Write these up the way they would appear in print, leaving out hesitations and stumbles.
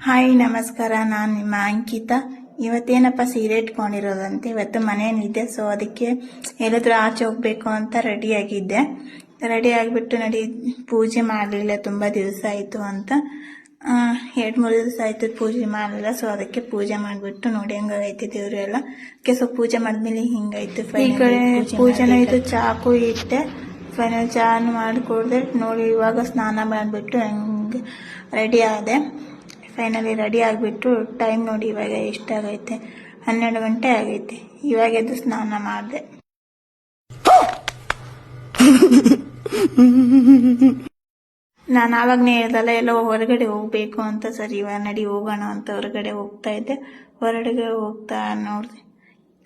Hi ನಮಸ್ಕಾರ, ನಾನು ನಿಮ್ಮ ಅಂಕಿತಾ. ಇವತ್ತೇನಪ್ಪ ಸೀರೆ ಇಟ್ಕೊಂಡಿರೋದಂತೆ. ಇವತ್ತು ಮನೆಯಲ್ಲಿದ್ದೆ, ಸೊ ಅದಕ್ಕೆ ಎಲ್ಲಾದ್ರೂ ಆಚೆ ಹೋಗ್ಬೇಕು ಅಂತ ರೆಡಿ ಆಗಿಬಿಟ್ಟು ನಡಿ ಪೂಜೆ ಮಾಡಲಿಲ್ಲ, ತುಂಬ ದಿವಸ ಆಯಿತು ಅಂತ. 2-3 ದಿವಸ ಆಯಿತು ಪೂಜೆ ಮಾಡಲಿಲ್ಲ. ಸೊ ಅದಕ್ಕೆ ಪೂಜೆ ಮಾಡಿಬಿಟ್ಟು ನೋಡಿ ಹೆಂಗಾಗೈತೆ ದೇವರು ಎಲ್ಲ. ಸೊ ಪೂಜೆ ಮಾಡಿದ್ಮೇಲೆ ಹಿಂಗಾಯ್ತು. ಈ ಕಡೆ ಪೂಜೆನ ಇದು ಚಾಕು ಇಟ್ಟೆ, ಫೈನಲ್ ಚಾನು ಮಾಡಿಕೊಡ್ದೆ ನೋಡಿ. ಇವಾಗ ಸ್ನಾನ ಮಾಡಿಬಿಟ್ಟು ಹಂಗೆ ರೆಡಿ ಆದೆ. ಫೈನಲಿ ರೆಡಿ ಆಗಿಬಿಟ್ಟು ಟೈಮ್ ನೋಡಿ ಇವಾಗ ಎಷ್ಟಾಗೈತೆ, 12 ಗಂಟೆ ಆಗೈತೆ. ಇವಾಗ ಎದ್ದು ಸ್ನಾನ ಮಾಡಿದೆ. ನಾನು ಆವಾಗನೇ ಹೇಳ್ದಲ್ಲ ಎಲ್ಲೋ ಹೊರಗಡೆ ಹೋಗ್ಬೇಕು ಅಂತ. ಸರಿ ಇವಾಗ ನಡಿ ಹೋಗೋಣ ಅಂತ ಹೊರಗಡೆ ಹೋಗ್ತಾ ಇದ್ದೆ. ಹೊರಗಡೆ ಹೋಗ್ತಾ ನೋಡಿದೆ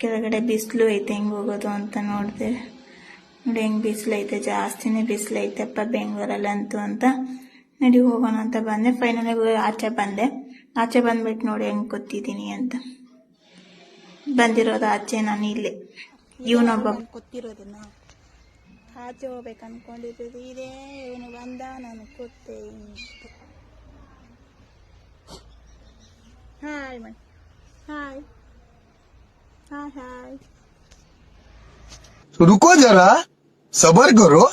ಕೆಳಗಡೆ ಬಿಸಿಲು ಐತೆ, ಹೆಂಗೆ ಹೋಗೋದು ಅಂತ ನೋಡಿದೆ. ನೋಡಿ ಹೆಂಗೆ ಬಿಸಿಲು ಐತೆ, ಜಾಸ್ತಿನೇ ಬಿಸಿಲು ಐತೆಪ್ಪ ಬೆಂಗಳೂರಲ್ಲಂತೂ ಅಂತ. ನಡಿ ಹೋಗೋಣ ಅಂತ ಬಂದೆ. ಫೈನಲಿ ಆಚೆ ಬಂದ್ಬಿಟ್ಟು ನೋಡಿ ಹೆಂಗೆ ಕೂತಿದ್ದೀನಿ ಅಂತ. ಬಂದಿರೋದು ಆಚೆ, ನಾನು ಇಲ್ಲೇ ಇವನೊಬ್ಬ ಕೂತಿರೋದನ್ನ ಆಚೆ ಹೋಗ್ಬೇಕು ಅನ್ಕೊಂಡಿರೋದು ಇದೇ. ಇವನು ಬಂದ, ನಾನು ಕೂತೆ. Hi my hi hi hi. रुको जरा सबर करो,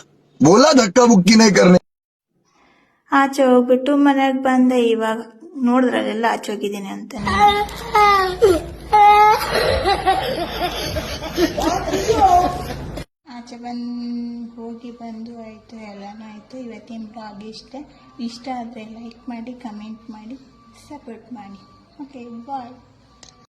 बोला धक्का बुक्की नहीं करने. ಆಚೆ ಹೋಗ್ಬಿಟ್ಟು ಮನೆಗೆ ಬಂದೆ. ಇವಾಗ ನೋಡಿದ್ರಲ್ಲೆಲ್ಲ ಆಚೆ ಹೋಗಿದ್ದೀನಿ ಅಂತ. ಆಚೆ ಹೋಗಿ ಬಂದು ಆಯಿತು, ಎಲ್ಲನೂ ಆಯಿತು. ಇವತ್ತಿನ ಬ್ಲಾಗ್ ಇಷ್ಟ ಆದರೆ ಲೈಕ್ ಮಾಡಿ, ಕಮೆಂಟ್ ಮಾಡಿ, ಸಪೋರ್ಟ್ ಮಾಡಿ. ಓಕೆ, ಬಾಯ್.